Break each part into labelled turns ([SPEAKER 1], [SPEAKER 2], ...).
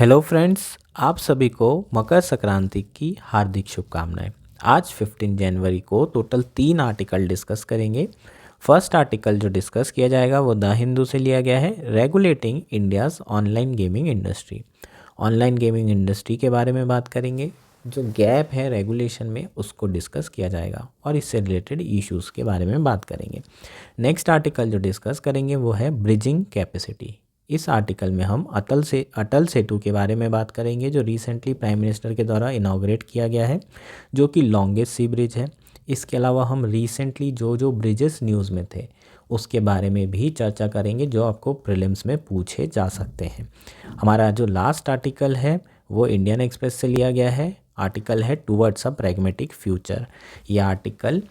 [SPEAKER 1] Hello friends, आप सभी को मकर संक्रांति की हार्दिक शुभकामनाएं। आज 15 जनवरी को टोटल 3 आर्टिकल डिस्कस करेंगे। फर्स्ट आर्टिकल जो डिस्कस किया जाएगा वो द हिंदू से लिया गया है, regulating India's online gaming industry. Online gaming industry के बारे में बात करेंगे। जो गैप है रेगुलेशन में उसको डिस्कस किया जाएगा और इससे रिलेटेड इश्यूज़ के बारे में बात करेंगे। नेक्स्ट आर्टिकल जो डिस्कस करेंगे वो है ब्रिजिंग कैपेसिटी। इस आर्टिकल में हम अटल सेतु के बारे में बात करेंगे, जो रिसेंटली प्राइम मिनिस्टर के द्वारा इनॉग्रेट किया गया है, जो कि लॉन्गेस्ट सी ब्रिज है। इसके अलावा हम रिसेंटली जो ब्रिजेस न्यूज़ में थे उसके बारे में भी चर्चा करेंगे, जो आपको प्रीलिम्स में पूछे जा सकते हैं। हमारा जो लास्ट आर्टिकल है वो इंडियन एक्सप्रेस से लिया गया है। आर्टिकल है टूवर्ड्स अ प्रैग्मेटिक फ्यूचर। यह आर्टिकल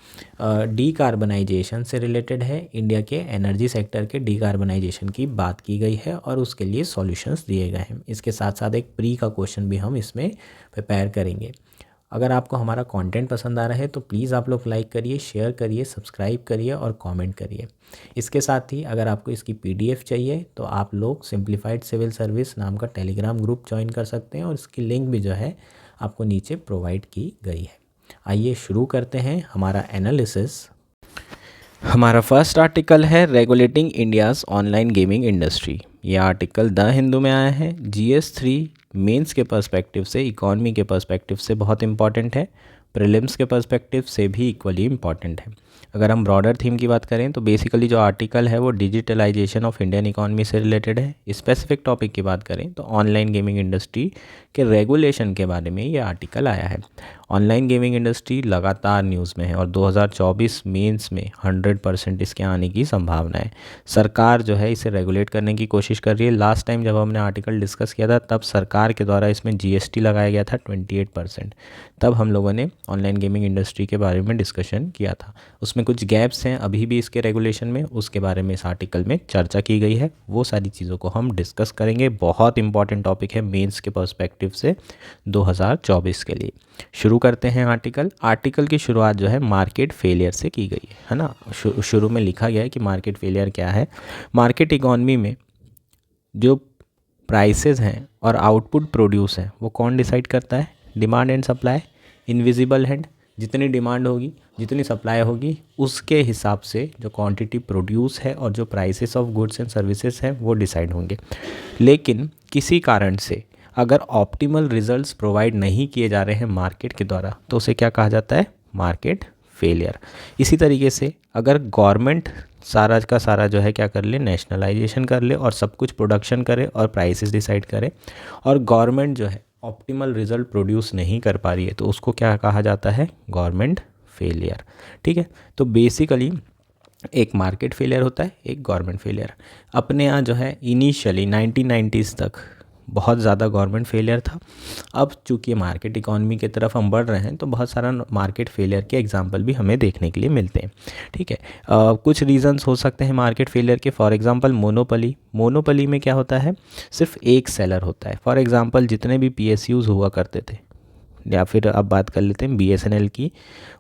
[SPEAKER 1] डीकार्बनाइजेशन से रिलेटेड है। इंडिया के एनर्जी सेक्टर के डीकार्बनाइजेशन की बात की गई है और उसके लिए सॉल्यूशंस दिए गए हैं। इसके साथ साथ एक प्री का क्वेश्चन भी हम इसमें प्रिपेयर करेंगे। अगर आपको हमारा कंटेंट पसंद आ रहा है तो प्लीज़ आप लोग लाइक करिए, शेयर करिए, सब्सक्राइब करिए और कमेंट करिए। इसके साथ ही अगर आपको इसकी पीडीएफ चाहिए तो आप लोग सिंप्लीफाइड सिविल सर्विस नाम का टेलीग्राम ग्रुप ज्वाइन कर सकते हैं और इसकी लिंक भी जो है आपको नीचे प्रोवाइड की गई है। आइए शुरू करते हैं हमारा एनालिसिस। हमारा फर्स्ट आर्टिकल है regulating India's online gaming industry. ये आर्टिकल द हिंदू में आया है। GS3 मेंस के पर्सपेक्टिव से, इकॉनमी के पर्सपेक्टिव से बहुत इंपॉर्टेंट है, प्रीलिम्स के पर्सपेक्टिव से भी इक्वली इम्पॉर्टेंट है। अगर हम ब्रॉडर थीम की बात करें तो बेसिकली जो आर्टिकल है वो डिजिटलाइजेशन ऑफ इंडियन इकॉनमी से रिलेटेड है। स्पेसिफिक टॉपिक की बात करें तो ऑनलाइन गेमिंग इंडस्ट्री के रेगुलेशन के बारे में ये आर्टिकल आया है। ऑनलाइन गेमिंग इंडस्ट्री लगातार न्यूज़ में है और 2024 मेंस में 100% इसके आने की संभावना है। सरकार जो है इसे रेगुलेट करने की कोशिश कर रही है। लास्ट टाइम जब हमने आर्टिकल डिस्कस किया था तब सरकार के द्वारा इसमें GST लगाया गया था 28%। तब हम लोगों ने ऑनलाइन गेमिंग इंडस्ट्री के बारे में डिस्कशन किया था। उसमें कुछ गैप्स हैं अभी भी इसके रेगुलेशन में, उसके बारे में इस आर्टिकल में चर्चा की गई है। वो सारी चीज़ों को हम डिस्कस करेंगे। बहुत इंपॉर्टेंट टॉपिक है मेंस के पर्सपेक्टिव से 2024 के लिए। शुरू करते हैं आर्टिकल की शुरुआत जो है मार्केट फेलियर से की गई है ना। शुरू में लिखा गया है कि मार्केट फेलियर क्या है। मार्केट इकॉनमी में जो प्राइसेस हैं और आउटपुट प्रोड्यूस है वो कौन डिसाइड करता है? Demand and supply, invisible hand. जितनी डिमांड होगी, जितनी सप्लाई होगी, उसके हिसाब से जो क्वांटिटी प्रोड्यूस है और जो prices of goods and services हैं वो डिसाइड होंगे। लेकिन किसी कारण से अगर ऑप्टिमल रिजल्ट्स प्रोवाइड नहीं किए जा रहे हैं मार्केट के द्वारा तो उसे क्या कहा जाता है? Market failure. इसी तरीके से अगर गवर्नमेंट सारा का सारा जो है क्या कर ले? नेशनलाइजेशन कर ले और सब कुछ प्रोडक्शन करे और प्राइसेस डिसाइड करे, और गवर्नमेंट जो है ऑप्टिमल रिजल्ट प्रोड्यूस नहीं कर पा रही है तो उसको क्या कहा जाता है? Government failure. ठीक है, तो बेसिकली एक मार्केट फेलियर होता है, एक गवर्नमेंट फेलियर। अपने यहाँ जो है इनिशियली 1990s तक बहुत ज़्यादा गवर्नमेंट फेलियर था। अब चूँकि मार्केट इकॉनमी की तरफ हम बढ़ रहे हैं तो बहुत सारा मार्केट फेलियर के एग्जांपल भी हमें देखने के लिए मिलते हैं। ठीक है, कुछ रीजंस हो सकते हैं मार्केट फेलियर के। फॉर एग्जांपल मोनोपोली में क्या होता है? सिर्फ एक सेलर होता है। फॉर एग्जांपल जितने भी PSUs हुआ करते थे, या फिर अब बात कर लेते हैं BSNL की।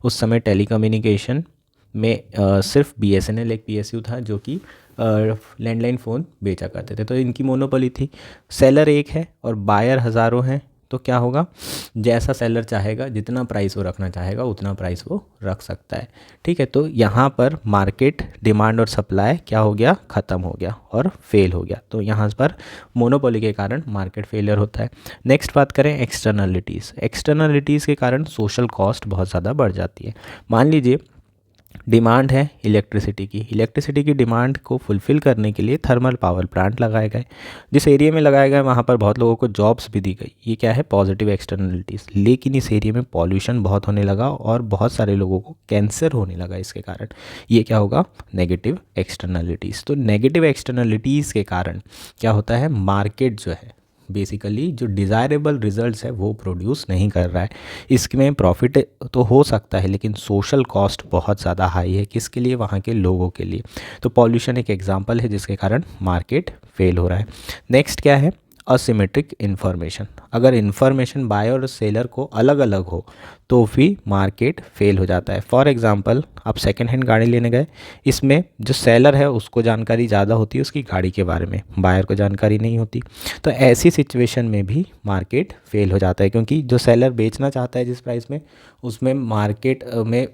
[SPEAKER 1] उस समय टेलीकम्युनिकेशन में सिर्फ BSNL एक PSU था जो कि लैंडलाइन फ़ोन बेचा करते थे, तो इनकी मोनोपोली थी। सेलर एक है और बायर हज़ारों हैं, तो क्या होगा? जैसा सेलर चाहेगा, जितना प्राइस वो रखना चाहेगा उतना प्राइस वो रख सकता है। ठीक है, तो यहाँ पर मार्केट डिमांड और सप्लाई क्या हो गया? ख़त्म हो गया और फेल हो गया। तो यहाँ पर मोनोपोली के कारण मार्केट फेलियर होता है। नेक्स्ट बात करें एक्सटर्नलिटीज़ के कारण सोशल कॉस्ट बहुत ज़्यादा बढ़ जाती है। मान लीजिए डिमांड है इलेक्ट्रिसिटी की डिमांड को फुलफ़िल करने के लिए थर्मल पावर प्लांट लगाए गए। जिस एरिया में लगाए गए वहाँ पर बहुत लोगों को जॉब्स भी दी गई। ये क्या है? Positive externalities. लेकिन इस एरिया में पॉल्यूशन बहुत होने लगा और बहुत सारे लोगों को कैंसर होने लगा इसके कारण। ये क्या होगा? Negative externalities. तो नेगेटिव एक्सटर्नलिटीज़ के कारण क्या होता है? मार्केट जो है बेसिकली जो डिज़ायरेबल रिजल्ट्स है वो प्रोड्यूस नहीं कर रहा है। इसमें प्रॉफिट तो हो सकता है लेकिन सोशल कॉस्ट बहुत ज़्यादा हाई है। किसके लिए? वहाँ के लोगों के लिए। तो पॉल्यूशन एक एग्जांपल है जिसके कारण मार्केट फेल हो रहा है। नेक्स्ट क्या है? Asymmetric information. अगर इन्फॉर्मेशन बायर और सेलर को अलग अलग हो तो भी मार्केट फेल हो जाता है। फॉर एग्जांपल, आप सेकेंड हैंड गाड़ी लेने गए, इसमें जो सेलर है उसको जानकारी ज़्यादा होती है उसकी गाड़ी के बारे में, बायर को जानकारी नहीं होती। तो ऐसी सिचुएशन में भी मार्केट फेल हो जाता है, क्योंकि जो सेलर बेचना चाहता है जिस प्राइस में, उसमें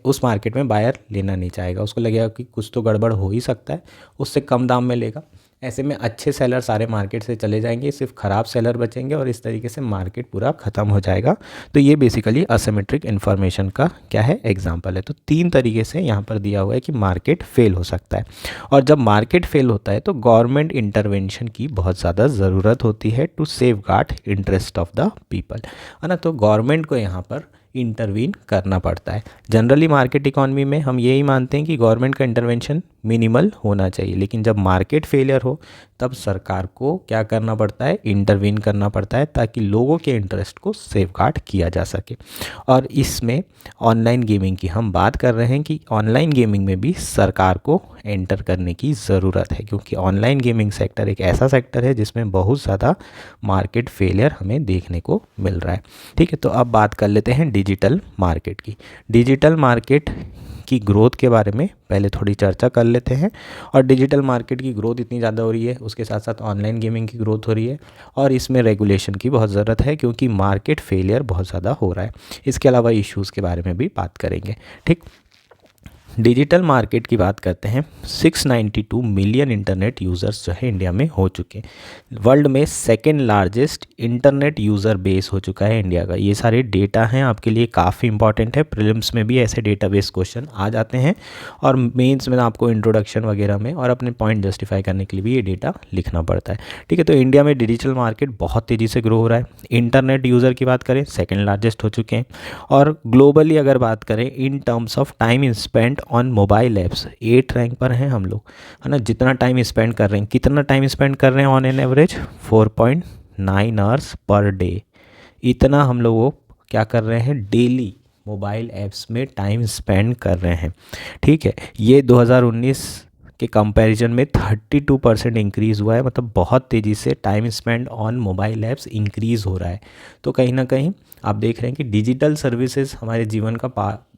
[SPEAKER 1] उस मार्केट में बायर लेना नहीं चाहेगा। उसको लगेगा कि कुछ तो गड़बड़ हो ही सकता है, उससे कम दाम में लेगा। ऐसे में अच्छे सेलर सारे मार्केट से चले जाएंगे, सिर्फ ख़राब सेलर बचेंगे और इस तरीके से मार्केट पूरा ख़त्म हो जाएगा। तो ये बेसिकली असिमेट्रिक इन्फॉर्मेशन का क्या है, एग्जांपल है। तो 3 तरीके से यहाँ पर दिया हुआ है कि मार्केट फेल हो सकता है। और जब मार्केट फेल होता है तो गवर्नमेंट इंटरवेंशन की बहुत ज़्यादा ज़रूरत होती है to safeguard interest of the people, है ना। तो गवर्नमेंट को यहाँ पर इंटरवीन करना पड़ता है। जनरली मार्केट इकॉनमी में हम यही मानते हैं कि गवर्नमेंट का इंटरवेंशन मिनिमल होना चाहिए, लेकिन जब मार्केट फेलियर हो तब सरकार को क्या करना पड़ता है, इंटरवीन करना पड़ता है, ताकि लोगों के इंटरेस्ट को सेफगार्ड किया जा सके। और इसमें ऑनलाइन गेमिंग की हम बात कर रहे हैं कि ऑनलाइन गेमिंग में भी सरकार को एंटर करने की ज़रूरत है, क्योंकि ऑनलाइन गेमिंग सेक्टर एक ऐसा सेक्टर है जिसमें बहुत ज़्यादा मार्केट फेलियर हमें देखने को मिल रहा है। ठीक है, तो अब बात कर लेते हैं डिजिटल मार्केट की। डिजिटल मार्केट की ग्रोथ के बारे में पहले थोड़ी चर्चा कर लेते हैं। और डिजिटल मार्केट की ग्रोथ इतनी ज़्यादा हो रही है, उसके साथ साथ ऑनलाइन गेमिंग की ग्रोथ हो रही है, और इसमें रेगुलेशन की बहुत ज़रूरत है, क्योंकि मार्केट फेलियर बहुत ज़्यादा हो रहा है। इसके अलावा इश्यूज़ के बारे में भी बात करेंगे। ठीक, डिजिटल मार्केट की बात करते हैं। 692 मिलियन इंटरनेट यूज़र्स जो है इंडिया में हो चुके हैं। वर्ल्ड में second largest internet user base हो चुका है इंडिया का। ये सारे डेटा हैं, आपके लिए काफ़ी इंपॉर्टेंट है। प्रीलिम्स में भी ऐसे डेटाबेस क्वेश्चन आ जाते हैं, और मेंस में आपको इंट्रोडक्शन वगैरह में और अपने पॉइंट जस्टिफाई करने के लिए भी ये डेटा लिखना पड़ता है। ठीक है, तो इंडिया में डिजिटल मार्केट बहुत तेज़ी से ग्रो हो रहा है। इंटरनेट यूज़र की बात करें, सेकेंड लार्जेस्ट हो चुके हैं। और ग्लोबली अगर बात करें in terms of time spent on mobile apps, 8 rank पर हैं हम लोग, है ना। जितना टाइम स्पेंड कर रहे हैं, कितना टाइम स्पेंड कर रहे हैं on an average, 4.9 hours per day. इतना हम लोग क्या कर रहे हैं, डेली मोबाइल ऐप्स में टाइम स्पेंड कर रहे हैं। ठीक है, ये 2019 के कंपैरिजन में 32% इंक्रीज़ हुआ है। मतलब बहुत तेज़ी से time spend on mobile apps increase हो रहा है। तो कहीं ना कहीं आप देख रहे हैं कि डिजिटल सर्विसेज हमारे जीवन का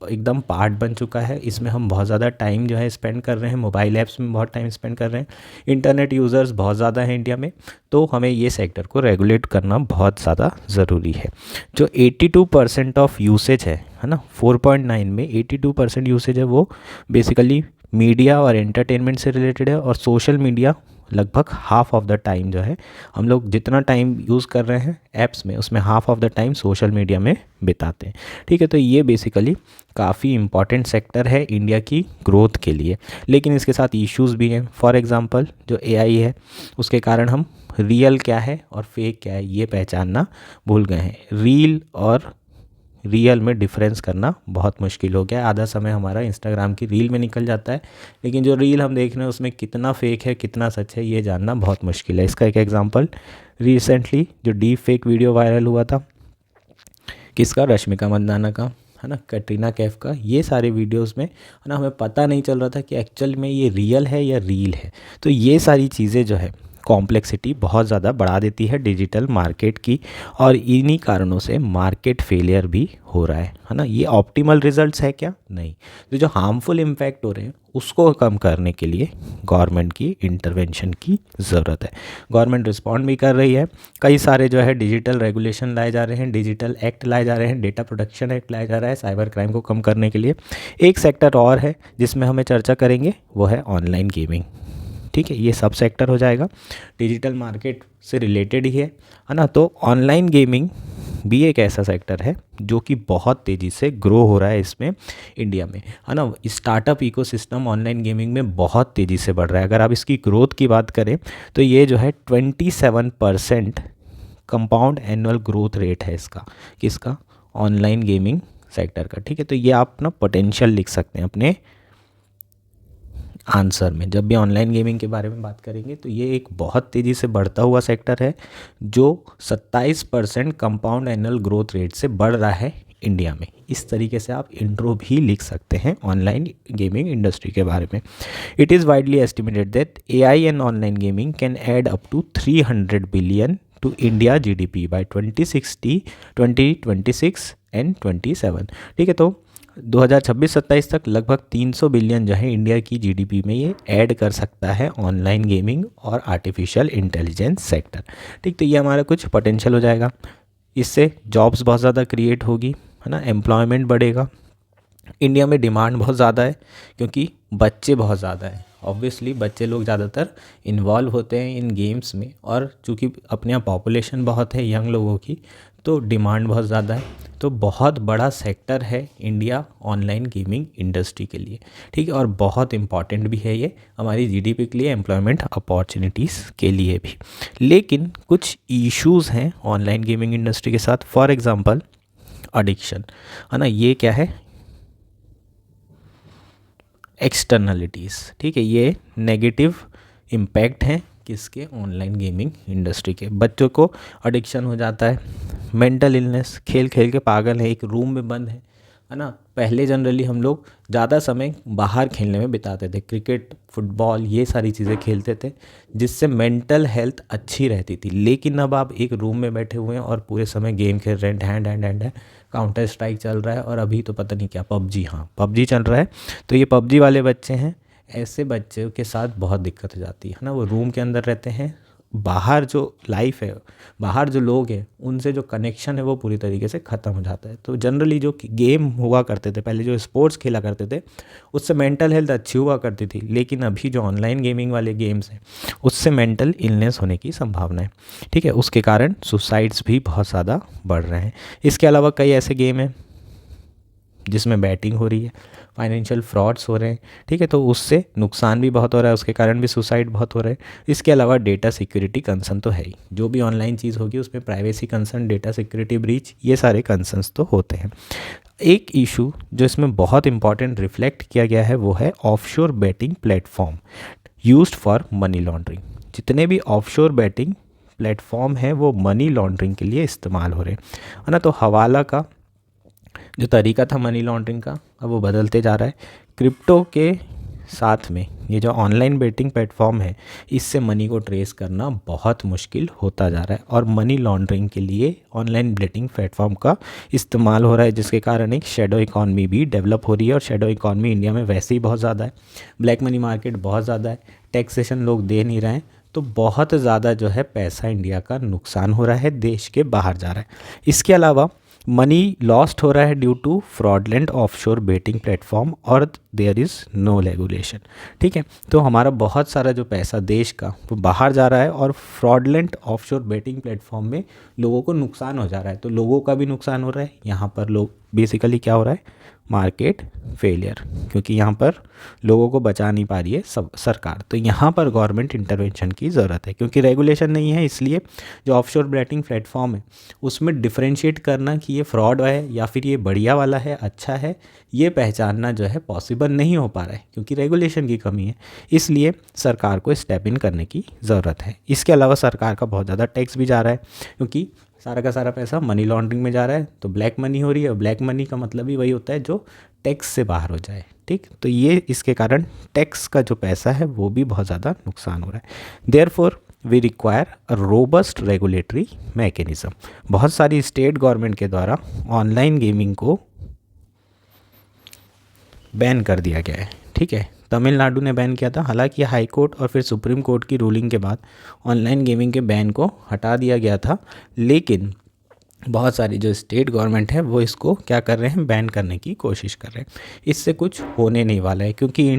[SPEAKER 1] एकदम पार्ट बन चुका है। इसमें हम बहुत ज़्यादा टाइम जो है स्पेंड कर रहे हैं, मोबाइल ऐप्स में बहुत टाइम स्पेंड कर रहे हैं। इंटरनेट यूज़र्स बहुत ज़्यादा हैं इंडिया में, तो हमें ये सेक्टर को रेगुलेट करना बहुत ज़्यादा ज़रूरी है। जो 82% ऑफ यूसेज है ना, 4.9 में 82% यूसेज है, वो बेसिकली मीडिया और एंटरटेनमेंट से रिलेटेड है। और सोशल मीडिया लगभग हाफ ऑफ द टाइम जो है, हम लोग जितना टाइम यूज़ कर रहे हैं ऐप्स में, उसमें half of the time social media में बिताते हैं। ठीक है, तो ये बेसिकली काफ़ी इंपॉर्टेंट सेक्टर है इंडिया की ग्रोथ के लिए। लेकिन इसके साथ इश्यूज़ भी हैं। फॉर एग्जांपल, जो एआई है, उसके कारण हम रियल क्या है और फेक क्या है ये पहचानना भूल गए हैं। रील और रियल में डिफरेंस करना बहुत मुश्किल हो गया है। आधा समय हमारा इंस्टाग्राम की रील में निकल जाता है, लेकिन जो रील हम देख रहे हैं उसमें कितना फेक है कितना सच है ये जानना बहुत मुश्किल है। इसका एक एग्जांपल, रिसेंटली जो डीप फेक वीडियो वायरल हुआ था, किसका, रश्मिका मंदाना का, है ना, कैटरीना कैफ का। ये सारे वीडियोस में, है ना, हमें पता नहीं चल रहा था कि एक्चुअल में ये रियल है या रील है। तो ये सारी चीज़ें जो है कॉम्प्लेक्सिटी बहुत ज़्यादा बढ़ा देती है डिजिटल मार्केट की, और इन्हीं कारणों से मार्केट फेलियर भी हो रहा है ना। ये ऑप्टिमल रिजल्ट्स है क्या, नहीं। तो जो हार्मफुल इम्पैक्ट हो रहे हैं उसको कम करने के लिए गवर्नमेंट की इंटरवेंशन की ज़रूरत है। गवर्नमेंट रिस्पॉन्ड भी कर रही है। कई सारे जो है डिजिटल रेगुलेशन लाए जा रहे हैं, डिजिटल एक्ट लाए जा रहे हैं, डेटा प्रोटेक्शन एक्ट लाया जा रहा है साइबर क्राइम को कम करने के लिए। एक सेक्टर और है जिसमें हमें चर्चा करेंगे, वो है ऑनलाइन गेमिंग। ठीक है, ये सब सेक्टर हो जाएगा, डिजिटल मार्केट से रिलेटेड ही है ना। तो ऑनलाइन गेमिंग भी एक ऐसा सेक्टर है जो कि बहुत तेज़ी से ग्रो हो रहा है इसमें इंडिया में, है ना। स्टार्टअप इकोसिस्टम ऑनलाइन गेमिंग में बहुत तेज़ी से बढ़ रहा है। अगर आप इसकी ग्रोथ की बात करें तो ये जो है 27% कंपाउंड एनुअल ग्रोथ रेट है इसका, किसका, ऑनलाइन गेमिंग सेक्टर का। ठीक है, तो ये आप ना पोटेंशियल लिख सकते हैं अपने आंसर में। जब भी ऑनलाइन गेमिंग के बारे में बात करेंगे तो ये एक बहुत तेज़ी से बढ़ता हुआ सेक्टर है जो 27% कंपाउंड एनुअल ग्रोथ रेट से बढ़ रहा है इंडिया में। इस तरीके से आप इंट्रो भी लिख सकते हैं ऑनलाइन गेमिंग इंडस्ट्री के बारे में। It is widely estimated that AI and online gaming can add up to 300 billion to India GDP by 2060, 2026 एंड 27। ठीक है, तो 2026-27 तक लगभग 300 बिलियन जो है इंडिया की जीडीपी में ये ऐड कर सकता है ऑनलाइन गेमिंग और आर्टिफिशियल इंटेलिजेंस सेक्टर। ठीक, तो ये हमारा कुछ पोटेंशियल हो जाएगा। इससे जॉब्स बहुत ज़्यादा क्रिएट होगी, है ना, एम्प्लॉयमेंट बढ़ेगा। इंडिया में डिमांड बहुत ज़्यादा है क्योंकि बच्चे बहुत ज़्यादा हैं। ऑब्वियसली बच्चे लोग ज़्यादातर इन्वॉल्व होते हैं इन गेम्स में, और चूँकि अपने यहाँ पॉपुलेशन बहुत है यंग लोगों की, तो डिमांड बहुत ज़्यादा है। तो बहुत बड़ा सेक्टर है इंडिया ऑनलाइन गेमिंग इंडस्ट्री के लिए। ठीक है, और बहुत इम्पॉर्टेंट भी है ये हमारी जीडीपी के लिए, एम्प्लॉयमेंट अपॉर्चुनिटीज़ के लिए भी। लेकिन कुछ इश्यूज़ हैं ऑनलाइन गेमिंग इंडस्ट्री के साथ। फॉर एग्ज़ाम्पल एडिक्शन, है ना, ये क्या है, एक्सटर्नलिटीज़। ठीक है, ये नेगेटिव इम्पैक्ट हैं किसके, ऑनलाइन गेमिंग इंडस्ट्री के। बच्चों को एडिक्शन हो जाता है, मेंटल इलनेस, खेल खेल के पागल है, एक रूम में बंद है ना। पहले जनरली हम लोग ज़्यादा समय बाहर खेलने में बिताते थे, क्रिकेट, फुटबॉल, ये सारी चीज़ें खेलते थे, जिससे मेंटल हेल्थ अच्छी रहती थी। लेकिन अब आप एक रूम में बैठे हुए हैं और पूरे समय गेम खेल रहे हैं, हैंड काउंटर स्ट्राइक चल रहा है, और अभी तो पता नहीं क्या, पबजी, हाँ पबजी चल रहा है। तो ये पबजी वाले बच्चे हैं, ऐसे बच्चों के साथ बहुत दिक्कत हो जाती है ना। वो रूम के अंदर रहते हैं, बाहर जो लाइफ है, बाहर जो लोग हैं, उनसे जो कनेक्शन है वो पूरी तरीके से ख़त्म हो जाता है। तो जनरली जो गेम हुआ करते थे पहले, जो स्पोर्ट्स खेला करते थे, उससे मेंटल हेल्थ अच्छी हुआ करती थी। लेकिन अभी जो ऑनलाइन गेमिंग वाले गेम्स हैं, उससे मेंटल इलनेस होने की संभावना है। ठीक है, उसके कारण सुसाइड्स भी बहुत ज़्यादा बढ़ रहे हैं। इसके अलावा कई ऐसे गेम हैं जिसमें बैटिंग हो रही है, फाइनेंशियल फ्रॉड्स हो रहे हैं। ठीक है, तो उससे नुकसान भी बहुत हो रहा है, उसके कारण भी सुसाइड बहुत हो रहा है। इसके अलावा डेटा सिक्योरिटी कंसर्न तो है ही, जो भी ऑनलाइन चीज़ होगी उसमें privacy concern, data security breach, ये सारे कंसर्न्स तो होते हैं। एक इशू जो इसमें बहुत इंपॉर्टेंट रिफ्लेक्ट किया गया है वो है offshore betting platform used for money laundering. जितने भी ऑफशोर बेटिंग प्लेटफॉर्म हैं वो मनी लॉन्ड्रिंग के लिए इस्तेमाल हो रहे हैं, है ना। तो हवाला का जो तरीका था मनी लॉन्ड्रिंग का, अब वो बदलते जा रहा है। क्रिप्टो के साथ में ये जो ऑनलाइन बेटिंग प्लेटफॉर्म है, इससे मनी को ट्रेस करना बहुत मुश्किल होता जा रहा है, और मनी लॉन्ड्रिंग के लिए ऑनलाइन बेटिंग प्लेटफॉर्म का इस्तेमाल हो रहा है, जिसके कारण एक शेडो इकॉनमी भी डेवलप हो रही है। और शेडो इकॉनमी इंडिया में वैसे ही बहुत ज़्यादा है, ब्लैक मनी मार्केट बहुत ज़्यादा है, टैक्सेशन लोग दे नहीं रहे हैं, तो बहुत ज़्यादा जो है पैसा इंडिया का नुकसान हो रहा है, देश के बाहर जा रहा है। इसके अलावा मनी लॉस्ट हो रहा है due to fraudulent offshore betting platform, और देयर इज़ नो रेगुलेशन। ठीक है, तो हमारा बहुत सारा जो पैसा देश का वो बाहर जा रहा है, और फ्रॉडलेंट ऑफशोर बेटिंग प्लेटफॉर्म में लोगों को नुकसान हो जा रहा है। तो लोगों का भी नुकसान हो रहा है, यहाँ पर लोग बेसिकली क्या हो रहा है, मार्केट फेलियर, क्योंकि यहाँ पर लोगों को बचा नहीं पा रही है सब सरकार। तो यहाँ पर गवर्नमेंट इंटरवेंशन की ज़रूरत है, क्योंकि रेगुलेशन नहीं है। इसलिए जो ऑफशोर बेटिंग प्लेटफॉर्म है उसमें डिफरेंशिएट करना कि ये फ्रॉड है या फिर ये बढ़िया वाला है, अच्छा है, ये पहचानना जो है पॉसिबल नहीं हो पा रहा है, क्योंकि रेगुलेशन की कमी है। इसलिए सरकार को स्टेप इन करने की ज़रूरत है। इसके अलावा सरकार का बहुत ज़्यादा टैक्स भी जा रहा है, क्योंकि सारा का सारा पैसा मनी लॉन्ड्रिंग में जा रहा है, तो ब्लैक मनी हो रही है। ब्लैक मनी का मतलब ही वही होता है जो टैक्स से बाहर हो जाए। ठीक, तो ये इसके कारण टैक्स का जो पैसा है वो भी बहुत ज़्यादा नुकसान हो रहा है। Therefore we require a robust regulatory mechanism. बहुत सारी स्टेट गवर्नमेंट के द्वारा ऑनलाइन गेमिंग को बैन कर दिया गया है। ठीक है, तमिलनाडु ने बैन किया था, हालांकि हाई कोर्ट और फिर सुप्रीम कोर्ट की रूलिंग के बाद ऑनलाइन गेमिंग के बैन को हटा दिया गया था। लेकिन बहुत सारी जो स्टेट गवर्नमेंट है वो इसको क्या कर रहे हैं, बैन करने की कोशिश कर रहे हैं। इससे कुछ होने नहीं वाला है, क्योंकि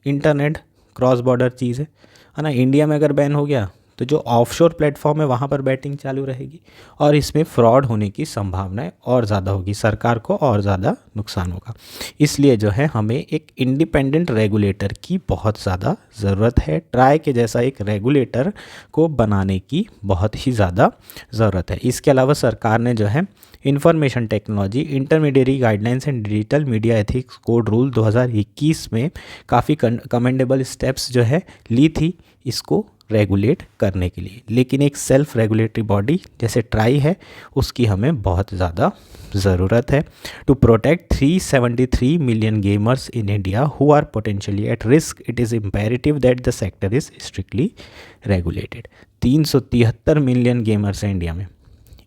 [SPEAKER 1] इंटरनेट क्रॉस बॉर्डर चीज़ है ना। इंडिया में अगर बैन हो गया तो जो ऑफशोर प्लेटफॉर्म है वहाँ पर बैटिंग चालू रहेगी, और इसमें फ्रॉड होने की संभावनाएं और ज़्यादा होगी, सरकार को और ज़्यादा नुकसान होगा। इसलिए जो है हमें एक इंडिपेंडेंट रेगुलेटर की बहुत ज़्यादा ज़रूरत है। ट्राई के जैसा एक रेगुलेटर को बनाने की बहुत ही ज़्यादा ज़रूरत है। इसके अलावा सरकार ने जो है information technology intermediary guidelines and digital media ethics code rule 2021 में काफ़ी कमेंडेबल स्टेप्स जो है ली थी, इसको रेगुलेट करने के लिए। लेकिन एक सेल्फ रेगुलेटरी बॉडी जैसे ट्राई है उसकी हमें बहुत ज़्यादा ज़रूरत है to protect 373 million gamers in India who are potentially at risk. It is imperative that the sector is strictly regulated. 373 million gamers हैं इंडिया में,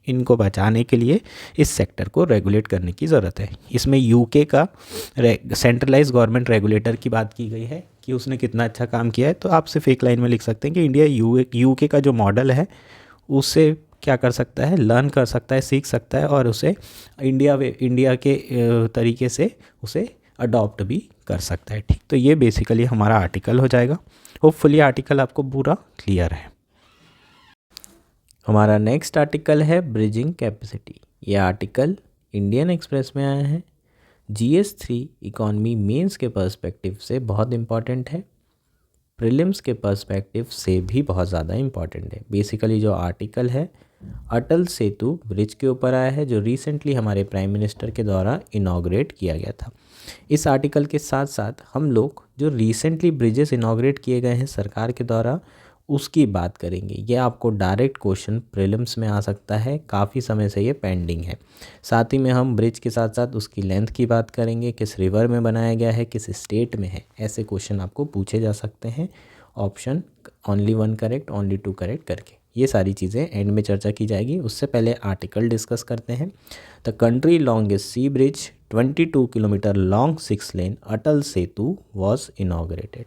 [SPEAKER 1] इनको बचाने के लिए इस सेक्टर को रेगुलेट करने की ज़रूरत है। इसमें यूके का सेंट्रलाइज गवर्नमेंट रेगुलेटर की बात की गई है कि उसने कितना अच्छा काम किया है। तो आप सिर्फ एक लाइन में लिख सकते हैं कि इंडिया यूके का जो मॉडल है उससे क्या कर सकता है, लर्न कर सकता है, सीख सकता है और उसे इंडिया के तरीके से उसे अडॉप्ट भी कर सकता है। ठीक, तो ये बेसिकली हमारा आर्टिकल हो जाएगा। होपफुली आर्टिकल आपको पूरा क्लियर है। हमारा नेक्स्ट आर्टिकल है ब्रिजिंग कैपेसिटी। ये आर्टिकल इंडियन एक्सप्रेस में आया है। GS3 इकॉनमी मेंस के पर्सपेक्टिव से बहुत इम्पॉर्टेंट है, प्रीलिम्स के पर्सपेक्टिव से भी बहुत ज़्यादा इम्पॉर्टेंट है। बेसिकली जो आर्टिकल है अटल सेतु ब्रिज के ऊपर आया है, जो रिसेंटली हमारे प्राइम मिनिस्टर के द्वारा इनॉग्रेट किया गया था। इस आर्टिकल के साथ साथ हम लोग जो रिसेंटली ब्रिजेस इनॉग्रेट किए गए हैं सरकार के द्वारा उसकी बात करेंगे। ये आपको डायरेक्ट क्वेश्चन प्रीलिम्स में आ सकता है, काफ़ी समय से ये पेंडिंग है। साथ ही में हम ब्रिज के साथ साथ उसकी लेंथ की बात करेंगे, किस रिवर में बनाया गया है, किस स्टेट में है, ऐसे क्वेश्चन आपको पूछे जा सकते हैं। Option only 1 correct, only 2 correct करके ये सारी चीज़ें एंड में चर्चा की जाएगी। उससे पहले आर्टिकल डिस्कस करते हैं। The country longest sea bridge 22 kilometre long 6 lane Atal Setu was inaugurated.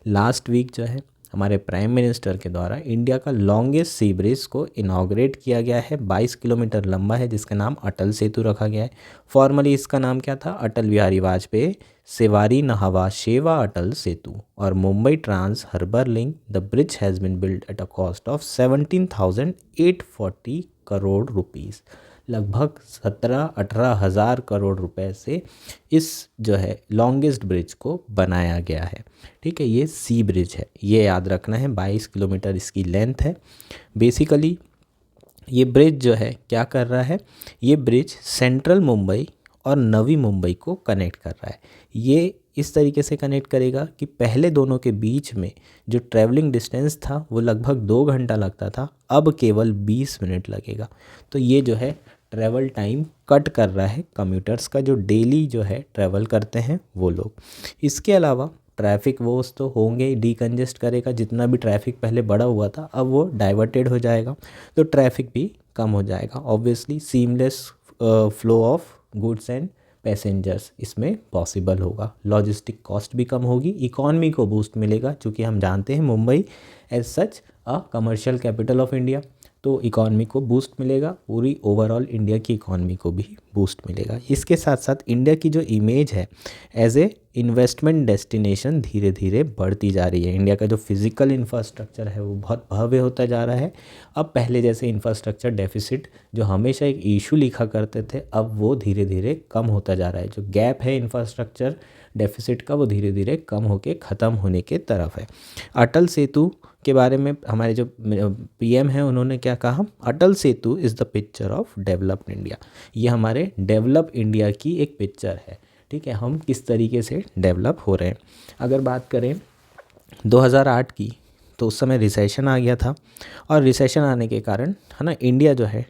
[SPEAKER 1] Last week जो है हमारे प्राइम मिनिस्टर के द्वारा इंडिया का लॉन्गेस्ट सी ब्रिज को इनॉग्रेट किया गया है। 22 किलोमीटर लंबा है, जिसका नाम अटल सेतु रखा गया है। फॉर्मली इसका नाम क्या था? अटल बिहारी वाजपेयी सेवारी नहावा शेवा अटल सेतु और Mumbai trans harbour link. The bridge has been build at a cost of 17,840 crore rupees. लगभग 17-18 हज़ार करोड़ रुपए से इस जो है लॉन्गेस्ट ब्रिज को बनाया गया है। ठीक है, ये सी ब्रिज है, ये याद रखना है। 22 किलोमीटर इसकी लेंथ है। बेसिकली ये ब्रिज जो है क्या कर रहा है, ये ब्रिज सेंट्रल मुंबई और नवी मुंबई को कनेक्ट कर रहा है। ये इस तरीके से कनेक्ट करेगा कि पहले दोनों के बीच में जो ट्रैवलिंग डिस्टेंस था वो लगभग 2 घंटा लगता था, अब केवल 20 मिनट लगेगा। तो ये जो है ट्रैवल टाइम कट कर रहा है कम्यूटर्स का, जो डेली जो है ट्रैवल करते हैं वो लोग। इसके अलावा ट्रैफिक वो तो होंगे ही, डीकंजेस्ट करेगा। जितना भी ट्रैफिक पहले बढ़ा हुआ था अब वो डाइवर्टेड हो जाएगा, तो ट्रैफिक भी कम हो जाएगा। Obviously seamless flow of goods and passengers इसमें पॉसिबल होगा। लॉजिस्टिक कॉस्ट भी कम होगी, इकॉनमी को बूस्ट मिलेगा, क्योंकि हम जानते हैं Mumbai as such a commercial capital of India, तो इकॉनमी को बूस्ट मिलेगा, पूरी ओवरऑल इंडिया की इकॉनमी को भी बूस्ट मिलेगा। इसके साथ साथ इंडिया की जो इमेज है एज ए इन्वेस्टमेंट डेस्टिनेशन धीरे धीरे बढ़ती जा रही है। इंडिया का जो फिज़िकल इंफ्रास्ट्रक्चर है वो बहुत भव्य होता जा रहा है। अब पहले जैसे इंफ्रास्ट्रक्चर डेफिसिट जो हमेशा एक इशू लिखा करते थे, अब वो धीरे धीरे कम होता जा रहा है। जो गैप है इंफ्रास्ट्रक्चर डेफिसिट का वो धीरे धीरे कम होके ख़त्म होने के तरफ है। अटल सेतु के बारे में हमारे जो PM हैं उन्होंने क्या कहा? Atal Setu is the picture of developed India. ये हमारे डेवलप इंडिया की एक पिक्चर है। ठीक है, हम किस तरीके से डेवलप हो रहे हैं। अगर बात करें 2008 की, तो उस समय रिसेशन आ गया था और रिसेशन आने के कारण है ना इंडिया जो है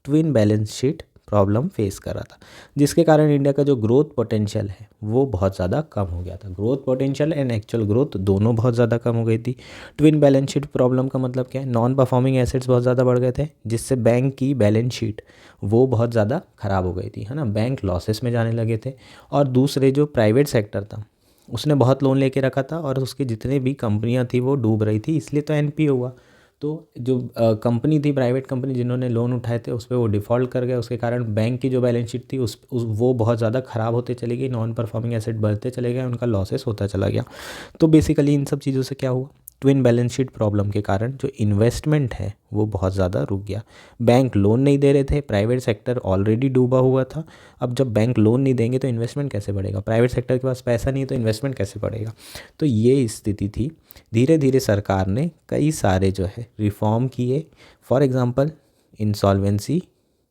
[SPEAKER 1] twin balance sheet problem face कर रहा था, जिसके कारण इंडिया का जो ग्रोथ पोटेंशियल है वो बहुत ज़्यादा कम हो गया था। Growth potential and actual growth दोनों बहुत ज़्यादा कम हो गई थी। ट्विन बैलेंस शीट प्रॉब्लम का मतलब क्या है? नॉन परफॉर्मिंग एसेट्स बहुत ज़्यादा बढ़ गए थे, जिससे बैंक की बैलेंस शीट वो बहुत ज़्यादा ख़राब हो गई थी, है ना। बैंक लॉसेस में जाने लगे थे। और दूसरे जो प्राइवेट सेक्टर था उसने बहुत लोन लेके रखा था और उसकी जितनी भी कंपनियां थी वो डूब रही थी, इसलिए तो NPA हुआ। तो जो कंपनी थी, प्राइवेट कंपनी जिन्होंने लोन उठाए थे उस पर वो डिफ़ॉल्ट कर गए। उसके कारण बैंक की जो बैलेंस शीट थी वो बहुत ज़्यादा ख़राब होते चली गई, नॉन परफॉर्मिंग एसेट बढ़ते चले गए, उनका लॉसेस होता चला गया। तो बेसिकली इन सब चीज़ों से क्या हुआ? ट्विन बैलेंस शीट प्रॉब्लम के कारण जो इन्वेस्टमेंट है वो बहुत ज़्यादा रुक गया। बैंक लोन नहीं दे रहे थे, प्राइवेट सेक्टर ऑलरेडी डूबा हुआ था। अब जब बैंक लोन नहीं देंगे तो इन्वेस्टमेंट कैसे बढ़ेगा? प्राइवेट सेक्टर के पास पैसा नहीं है तो इन्वेस्टमेंट कैसे बढ़ेगा? तो ये स्थिति थी। धीरे धीरे सरकार ने कई सारे जो है रिफॉर्म किए। For example insolvency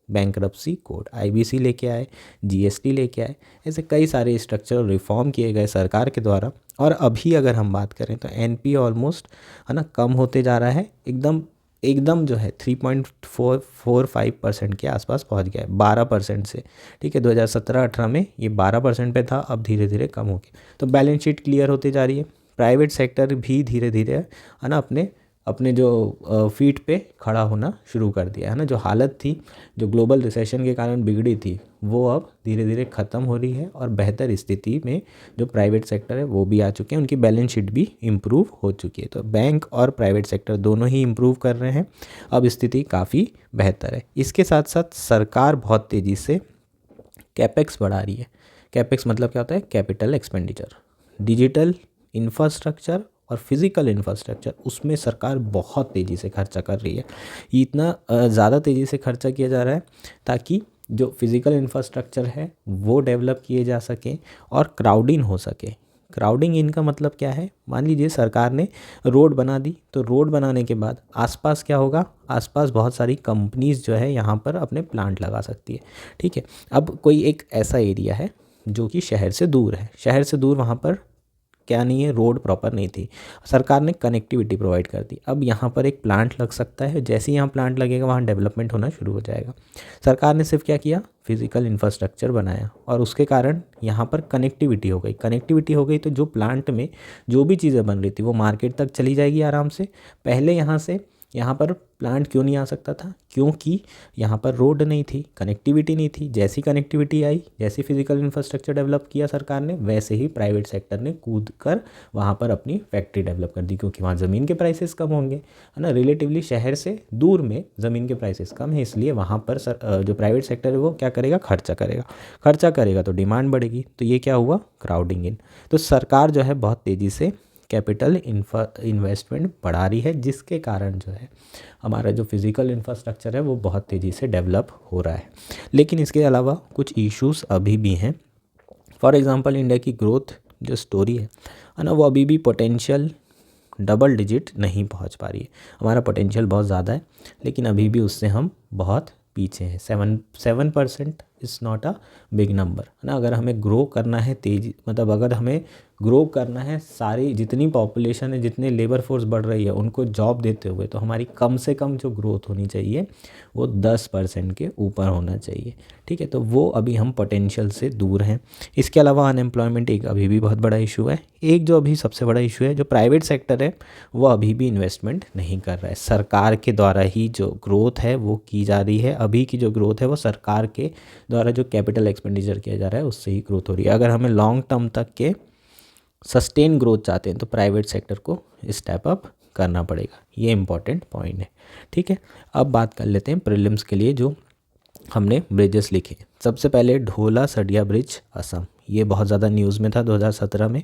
[SPEAKER 1] bankruptcy code, IBC लेके आए, जीएसटी लेके आए, ऐसे कई सारे स्ट्रक्चरल रिफॉर्म किए गए सरकार के द्वारा। और अभी अगर हम बात करें तो एनपीए ऑलमोस्ट है ना कम होते जा रहा है, एकदम एकदम जो है 3.45% के आसपास पहुंच गया है 12% से। ठीक है, 2017-18 में ये 12% पे था, अब धीरे धीरे कम हो गया। तो बैलेंस शीट क्लियर होती जा रही है। प्राइवेट सेक्टर भी धीरे धीरे है ना अपने अपने जो फीट पे खड़ा होना शुरू कर दिया है ना। जो हालत थी, जो ग्लोबल रिसेशन के कारण बिगड़ी थी, वो अब धीरे धीरे ख़त्म हो रही है और बेहतर स्थिति में जो प्राइवेट सेक्टर है वो भी आ चुके हैं, उनकी बैलेंस शीट भी इम्प्रूव हो चुकी है। तो बैंक और प्राइवेट सेक्टर दोनों ही इम्प्रूव कर रहे हैं, अब स्थिति काफ़ी बेहतर है। इसके साथ साथ सरकार बहुत तेज़ी से कैपेक्स बढ़ा रही है। कैपेक्स मतलब क्या होता है? Capital expenditure. डिजिटल इंफ्रास्ट्रक्चर और फिज़िकल इंफ्रास्ट्रक्चर, उसमें सरकार बहुत तेज़ी से खर्चा कर रही है। ये इतना ज़्यादा तेज़ी से खर्चा किया जा रहा है ताकि जो फिज़िकल इंफ्रास्ट्रक्चर है वो डेवलप किए जा सकें और क्राउडिंग हो सके। क्राउडिंग इनका मतलब क्या है? मान लीजिए सरकार ने रोड बना दी, तो रोड बनाने के बाद आसपास क्या होगा? आसपास बहुत सारी कंपनीज़ जो है यहाँ पर अपने प्लांट लगा सकती है। ठीक है, अब कोई एक ऐसा एरिया है जो कि शहर से दूर है, शहर से दूर वहाँ पर क्या नहीं है? रोड प्रॉपर नहीं थी, सरकार ने कनेक्टिविटी प्रोवाइड कर दी। अब यहाँ पर एक प्लांट लग सकता है, जैसे ही यहाँ प्लांट लगेगा वहाँ डेवलपमेंट होना शुरू हो जाएगा। सरकार ने सिर्फ क्या किया? फिज़िकल इंफ्रास्ट्रक्चर बनाया और उसके कारण यहाँ पर कनेक्टिविटी हो गई। कनेक्टिविटी हो गई तो जो प्लांट में जो भी चीज़ें बन रही थी वो मार्केट तक चली जाएगी आराम से। पहले यहाँ पर प्लांट क्यों नहीं आ सकता था? क्योंकि यहाँ पर रोड नहीं थी, कनेक्टिविटी नहीं थी। जैसी कनेक्टिविटी आई, जैसी फिजिकल इंफ्रास्ट्रक्चर डेवलप किया सरकार ने, वैसे ही प्राइवेट सेक्टर ने कूद कर वहाँ पर अपनी फैक्ट्री डेवलप कर दी, क्योंकि वहाँ ज़मीन के प्राइसेस कम होंगे, है ना। रिलेटिवली शहर से दूर में ज़मीन के प्राइसेस कम है, इसलिए वहाँ पर जो प्राइवेट सेक्टर है वो क्या करेगा? खर्चा करेगा तो डिमांड बढ़ेगी। तो ये क्या हुआ? क्राउडिंग इन। तो सरकार जो है बहुत तेज़ी से कैपिटल इन्वेस्टमेंट बढ़ा रही है, जिसके कारण जो है हमारा जो फिज़िकल इंफ्रास्ट्रक्चर है वो बहुत तेज़ी से डेवलप हो रहा है। लेकिन इसके अलावा कुछ इश्यूज़ अभी भी हैं। फॉर एग्जांपल इंडिया की ग्रोथ जो स्टोरी है ना, वो अभी भी पोटेंशियल डबल डिजिट नहीं पहुंच पा रही है। हमारा पोटेंशियल बहुत ज़्यादा है, लेकिन अभी भी उससे हम बहुत पीछे हैं। 7% is not a big number, है ना। अगर हमें ग्रो करना है तेज़ी, मतलब अगर हमें ग्रो करना है, सारी जितनी पॉपुलेशन है, जितने लेबर फोर्स बढ़ रही है उनको जॉब देते हुए, तो हमारी कम से कम जो ग्रोथ होनी चाहिए वो 10% के ऊपर होना चाहिए। ठीक है, तो वो अभी हम पोटेंशियल से दूर हैं। इसके अलावा अनएम्प्लॉयमेंट एक अभी भी बहुत बड़ा इशू है। एक जो अभी सबसे बड़ा इशू है, जो प्राइवेट सेक्टर है वो अभी भी इन्वेस्टमेंट नहीं कर रहा है। सरकार के द्वारा ही जो ग्रोथ है वो की जा रही है। अभी की जो ग्रोथ है वो सरकार के द्वारा जो कैपिटल एक्सपेंडिचर किया जा रहा है उससे ही ग्रोथ हो रही है। अगर हमें लॉन्ग टर्म तक के सस्टेन ग्रोथ चाहते हैं तो प्राइवेट सेक्टर को स्टेप अप करना पड़ेगा। ये इंपॉर्टेंट पॉइंट है। ठीक है, अब बात कर लेते हैं प्रीलिम्स के लिए जो हमने ब्रिजेस लिखे। सबसे पहले ढोला सडिया ब्रिज असम, ये बहुत ज़्यादा न्यूज़ में था 2017 में।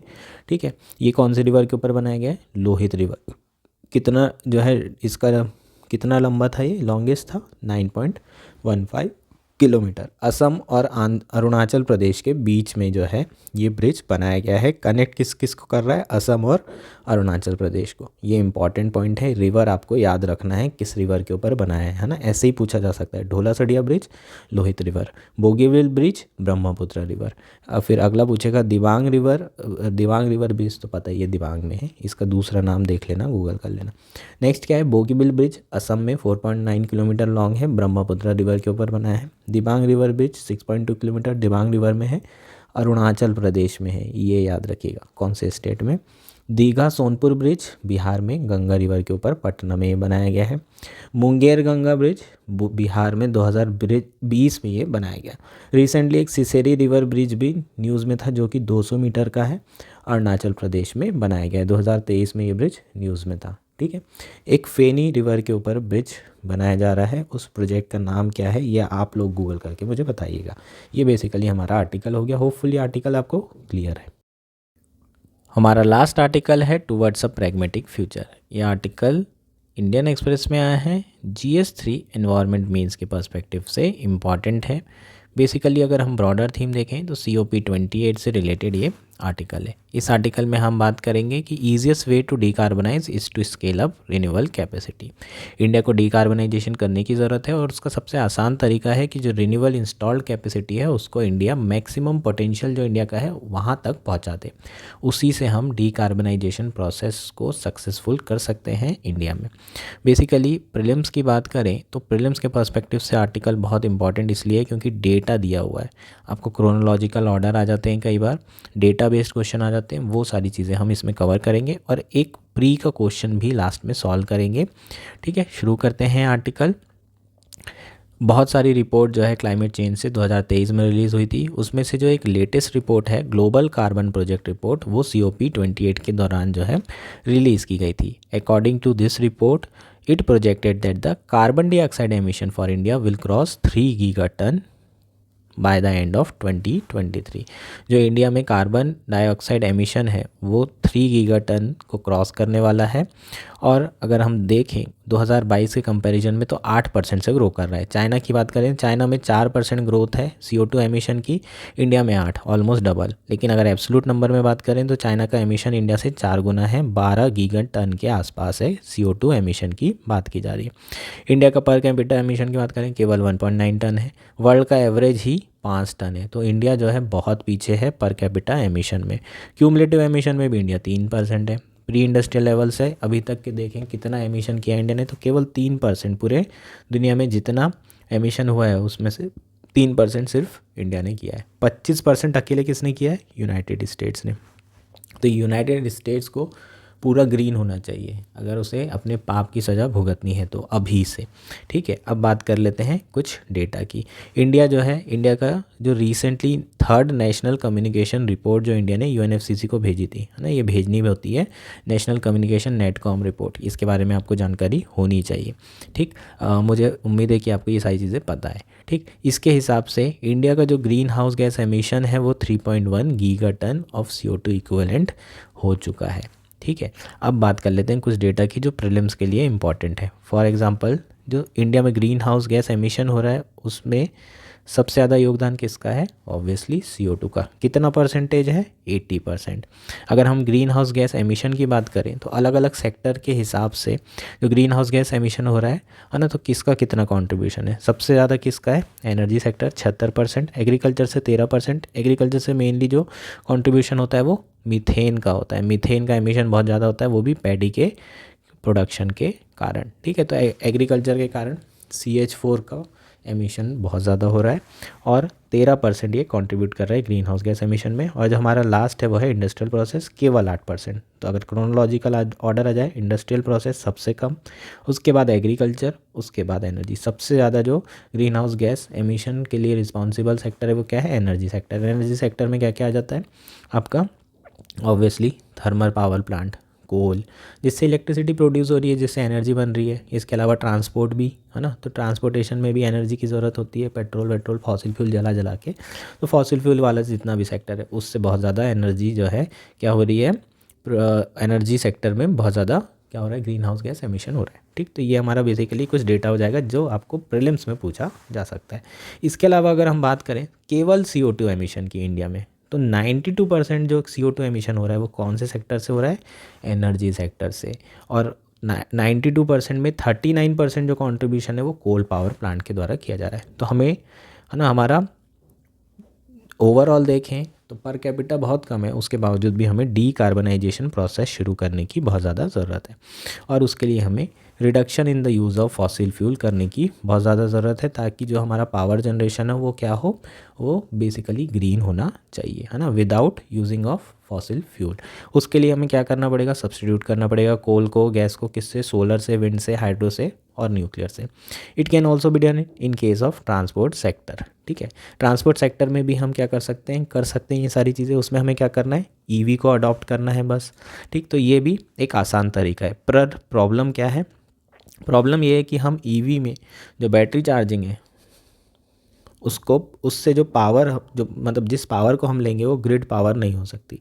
[SPEAKER 1] ठीक है, ये कौन से रिवर के ऊपर बनाया गया है? लोहित रिवर। कितना जो है इसका कितना लंबा था? ये लॉन्गेस्ट था 9.15 किलोमीटर। असम और अरुणाचल प्रदेश के बीच में जो है ये ब्रिज बनाया गया है। कनेक्ट किस किस को कर रहा है? असम और अरुणाचल प्रदेश को। ये इंपॉर्टेंट पॉइंट है। रिवर आपको याद रखना है, किस रिवर के ऊपर बनाया है ना। ऐसे ही पूछा जा सकता है। Dhola Sadiya bridge, Lohit river. Bogibeel bridge, Brahmaputra river. फिर अगला पूछेगा Dibang river. Dibang river bridge तो पता ही है दिबांग में है, इसका दूसरा नाम देख लेना, गूगल कर लेना। नेक्स्ट क्या है? बोगीबिल ब्रिज असम में 4.9 किलोमीटर लॉन्ग है, ब्रह्मपुत्र रिवर के ऊपर बना है। Dibang river bridge 6.2 kilometre Dibang river में है, अरुणाचल प्रदेश में है। ये याद रखिएगा कौन से स्टेट में। दीघा सोनपुर ब्रिज बिहार में गंगा रिवर के ऊपर पटना में ये बनाया गया है। मुंगेर गंगा ब्रिज बिहार में 2020 में ये बनाया गया। रिसेंटली एक सिसेरी रिवर ब्रिज भी न्यूज़ में था जो कि 200 मीटर का है, अरुणाचल प्रदेश में बनाया गया है। 2023 में ये ब्रिज न्यूज़ में था। ठीक है, एक फेनी रिवर के ऊपर ब्रिज बनाया जा रहा है। उस प्रोजेक्ट का नाम क्या है ये आप लोग गूगल करके मुझे बताइएगा। ये बेसिकली हमारा आर्टिकल हो गया। होपफुली आर्टिकल आपको क्लियर है। हमारा लास्ट आर्टिकल है टुवर्ड्स अ प्रैग्मेटिक फ्यूचर। ये आर्टिकल इंडियन एक्सप्रेस में आया है। GS3 एनवायरनमेंट मीन्स के पर्सपेक्टिव से इम्पॉर्टेंट है। बेसिकली अगर हम ब्रॉडर थीम देखें तो COP28 से रिलेटेड ये आर्टिकल है। इस आर्टिकल में हम बात करेंगे कि easiest way to decarbonize is to scale up renewable capacity. India को डीकार्बनाइजेशन करने की ज़रूरत है और उसका सबसे आसान तरीका है कि जो रिन्यूएबल इंस्टॉल्ड कैपेसिटी है उसको इंडिया मैक्सिमम पोटेंशियल जो इंडिया का है वहाँ तक पहुँचा दे। उसी से हम डीकार्बनाइजेशन प्रोसेस को सक्सेसफुल कर सकते हैं इंडिया में। बेसिकली प्रीलिम्स की बात करें तो प्रीलिम्स के पर्सपेक्टिव से आर्टिकल बहुत इंपॉर्टेंट इसलिए क्योंकि डेटा दिया हुआ है, आपको क्रोनोलॉजिकल ऑर्डर आ जाते हैं, कई बार डेटा बेस्ड क्वेश्चन आ जाते हैं, वो सारी चीज़ें हम इसमें कवर करेंगे और एक प्री का क्वेश्चन भी लास्ट में सॉल्व करेंगे। ठीक है, शुरू करते हैं आर्टिकल। बहुत सारी रिपोर्ट जो है क्लाइमेट चेंज से 2023 में रिलीज़ हुई थी, उसमें से जो एक लेटेस्ट रिपोर्ट है ग्लोबल कार्बन प्रोजेक्ट रिपोर्ट, वो COP28 के दौरान जो है रिलीज़ की गई थी। According to this report it projected that the carbon dioxide emission for India will cross 3 gigatonne by the end of 2023। जो इंडिया में कार्बन डाइऑक्साइड एमिशन है वो 3 गीगाटन को क्रॉस करने वाला है और अगर हम देखें 2022 के कंपैरिजन में तो 8% से ग्रो कर रहा है। चाइना की बात करें, चाइना में 4% ग्रोथ है CO2 एमिशन की, इंडिया में 8, ऑलमोस्ट डबल। लेकिन अगर एब्सोल्यूट नंबर में बात करें तो चाइना का एमिशन इंडिया से 4 गुना है, 12 गीगाटन के आसपास है CO2 एमिशन की बात की जा रही है। इंडिया का पर कैपिटा एमिशन की बात करें केवल 1.9 टन है, वर्ल्ड का एवरेज ही 5 टन है। तो इंडिया जो है बहुत पीछे है पर कैपिटा एमिशन में। क्यूमुलेटिव एमिशन में भी इंडिया 3% है। प्री इंडस्ट्रियल लेवल से अभी तक के देखें कितना एमिशन किया इंडिया ने, तो केवल 3%। पूरे दुनिया में जितना एमिशन हुआ है उसमें से 3% सिर्फ इंडिया ने किया है। 25% अकेले किसने किया है? यूनाइटेड स्टेट्स ने। तो यूनाइटेड स्टेट्स को पूरा ग्रीन होना चाहिए अगर उसे अपने पाप की सज़ा भुगतनी है तो अभी से। ठीक है, अब बात कर लेते हैं कुछ डेटा की। इंडिया जो है, इंडिया का जो recently 3rd national communication report जो इंडिया ने UNFCCC को भेजी थी, है ना, ये भेजनी भी होती है नेशनल कम्युनिकेशन नेटकॉम रिपोर्ट, इसके बारे में आपको जानकारी होनी चाहिए। ठीक, मुझे उम्मीद है कि आपको ये सारी चीज़ें पता है। ठीक, इसके हिसाब से इंडिया का जो ग्रीन हाउस गैस एमिशन है वो 3.1 गीगाटन ऑफ CO2 इक्विवेलेंट हो चुका है। ठीक है, अब बात कर लेते हैं कुछ डेटा की जो प्रीलिम्स के लिए इंपॉर्टेंट है। फॉर एग्जांपल जो इंडिया में ग्रीन हाउस गैस एमिशन हो रहा है उसमें सबसे ज़्यादा योगदान किसका है? ऑब्वियसली CO2 का। कितना परसेंटेज है? 80%। अगर हम ग्रीन हाउस गैस एमिशन की बात करें तो अलग अलग सेक्टर के हिसाब से जो ग्रीन हाउस गैस एमिशन हो रहा है ना, तो किसका कितना कंट्रीब्यूशन है? सबसे ज़्यादा किसका है? एनर्जी सेक्टर 76%, एग्रीकल्चर से 13%। एग्रीकल्चर से मेनली जो कंट्रीब्यूशन होता है वो मीथेन का होता है। मीथेन का एमिशन बहुत ज़्यादा होता है, वो भी पैडी के प्रोडक्शन के कारण। ठीक है, तो एग्रीकल्चर के कारण CH4 का एमिशन बहुत ज़्यादा हो रहा है और 13% ये कंट्रीब्यूट कर रहा है ग्रीन हाउस गैस एमिशन में। और जो हमारा लास्ट है वो है इंडस्ट्रियल प्रोसेस, केवल 8%। तो अगर क्रोनोलॉजिकल ऑर्डर आ जाए, इंडस्ट्रियल प्रोसेस सबसे कम, उसके बाद एग्रीकल्चर, उसके बाद एनर्जी। सबसे ज़्यादा जो ग्रीन हाउस गैस एमिशन के लिए रिस्पॉन्सिबल सेक्टर है वो क्या है? Energy sector. एनर्जी सेक्टर में क्या क्या आ जाता है आपका? ऑब्वियसली थर्मल पावर प्लांट, कोल, जिससे इलेक्ट्रिसिटी प्रोड्यूस हो रही है, जिससे एनर्जी बन रही है। इसके अलावा ट्रांसपोर्ट भी है ना, तो ट्रांसपोर्टेशन में भी एनर्जी की ज़रूरत होती है, पेट्रोल फॉसिल फ्यूल जला जला के। तो फॉसिल फ्यूल वाला जितना भी सेक्टर है उससे बहुत ज़्यादा एनर्जी जो है क्या हो रही है? एनर्जी सेक्टर में बहुत ज़्यादा क्या हो रहा है? ग्रीन हाउस गैस एमिशन हो रहा है। ठीक, तो ये हमारा बेसिकली कुछ डेटा हो जाएगा जो आपको प्रीलिम्स में पूछा जा सकता है। इसके अलावा अगर हम बात करें केवल CO2 एमिशन की इंडिया में, तो 92% जो CO2 एमिशन हो रहा है वो कौन से सेक्टर से हो रहा है? एनर्जी सेक्टर से। और 92% में 39% जो कंट्रीब्यूशन है वो कोल पावर प्लांट के द्वारा किया जा रहा है। तो हमें है ना, हमारा ओवरऑल देखें तो पर कैपिटा बहुत कम है, उसके बावजूद भी हमें डीकार्बनाइजेशन प्रोसेस शुरू करने की बहुत ज़्यादा ज़रूरत है और उसके लिए हमें reduction in the use of fossil fuel करने की बहुत ज़्यादा ज़रूरत है, ताकि जो हमारा पावर जनरेशन है वो क्या हो? वो बेसिकली ग्रीन होना चाहिए, है ना, without using of fossil fuel. उसके लिए हमें क्या करना पड़ेगा? सब्सटीट्यूट करना पड़ेगा कोल को, गैस को, किससे? सोलर से, विंड से, हाइड्रो से और न्यूक्लियर से। It can also be done in case of transport sector. ठीक है, ट्रांसपोर्ट सेक्टर में भी हम क्या कर सकते हैं ये सारी चीज़ें। उसमें हमें क्या करना है? EV को अडॉप्ट करना है बस। ठीक, तो ये भी एक आसान तरीका है। पर प्रॉब्लम क्या है? प्रॉब्लम ये है कि हम EV में जो बैटरी चार्जिंग है उसको उससे जो पावर जो मतलब जिस पावर को हम लेंगे वो ग्रिड पावर नहीं हो सकती,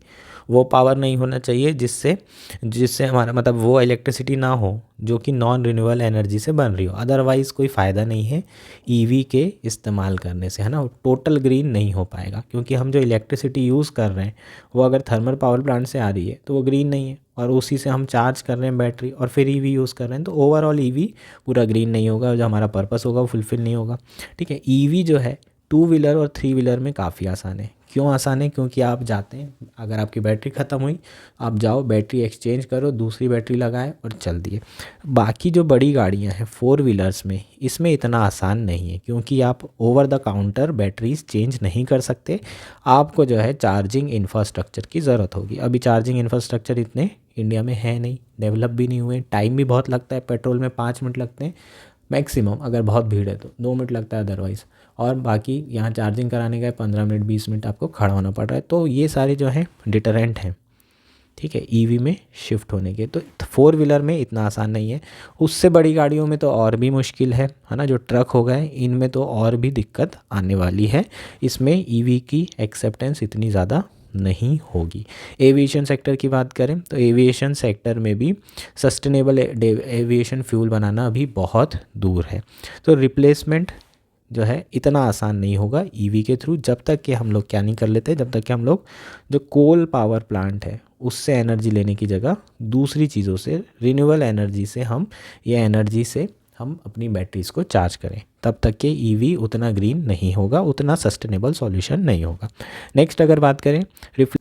[SPEAKER 1] वो पावर नहीं होना चाहिए जिससे जिससे हमारा मतलब वो इलेक्ट्रिसिटी ना हो जो कि नॉन रिन्यूएबल एनर्जी से बन रही हो, अदरवाइज़ कोई फ़ायदा नहीं है ईवी के इस्तेमाल करने से, है ना। टोटल ग्रीन नहीं हो पाएगा क्योंकि हम जो इलेक्ट्रिसिटी यूज़ कर रहे हैं वो अगर थर्मल पावर प्लांट से आ रही है तो वो ग्रीन नहीं है, और उसी से हम चार्ज कर रहे हैं बैटरी और फिर ईवी यूज़ कर रहे हैं, तो ओवरऑल ईवी पूरा ग्रीन नहीं होगा, जो हमारा पर्पस होगा वो फुलफिल नहीं होगा। ठीक है, ईवी जो है टू व्हीलर और थ्री व्हीलर में काफ़ी आसान है। क्यों आसान है? क्योंकि आप जाते हैं, अगर आपकी बैटरी ख़त्म हुई आप जाओ बैटरी एक्सचेंज करो, दूसरी बैटरी लगाएं और चल दिए। बाकी जो बड़ी गाड़ियां हैं फोर व्हीलर्स में, इसमें इतना आसान नहीं है क्योंकि आप over the counter batteries change नहीं कर सकते, आपको जो है चार्जिंग इंफ्रास्ट्रक्चर की ज़रूरत होगी। अभी चार्जिंग इंफ्रास्ट्रक्चर इतने इंडिया में है नहीं, डेवलप भी नहीं हुए, टाइम भी बहुत लगता है, पेट्रोल में 5 मिनट लगते हैं मैक्सिमम, अगर बहुत भीड़ है तो 2 मिनट लगता है अदरवाइज़, और बाकी यहाँ चार्जिंग कराने का 15 मिनट 20 मिनट आपको खड़ा होना पड़ रहा है। तो ये सारे जो हैं डिटरेंट हैं, ठीक है, ईवी में शिफ्ट होने के। तो फोर व्हीलर में इतना आसान नहीं है, उससे बड़ी गाड़ियों में तो और भी मुश्किल है ना। जो ट्रक हो गए इनमें तो और भी दिक्कत आने वाली है, इसमें ईवी की एक्सेप्टेंस इतनी ज़्यादा नहीं होगी। एविएशन सेक्टर की बात करें तो एविएशन सेक्टर में भी सस्टेनेबल एविएशन फ्यूल बनाना अभी बहुत दूर है, तो रिप्लेसमेंट जो है इतना आसान नहीं होगा ईवी के थ्रू, जब तक कि हम लोग क्या नहीं कर लेते, जब तक कि हम लोग जो कोल पावर प्लांट है उससे एनर्जी लेने की जगह दूसरी चीज़ों से रिन्यूएबल एनर्जी से हम ये एनर्जी से हम अपनी बैटरीज़ को चार्ज करें, तब तक के ईवी उतना ग्रीन नहीं होगा, उतना सस्टेनेबल सॉल्यूशन नहीं होगा। नेक्स्ट अगर बात करें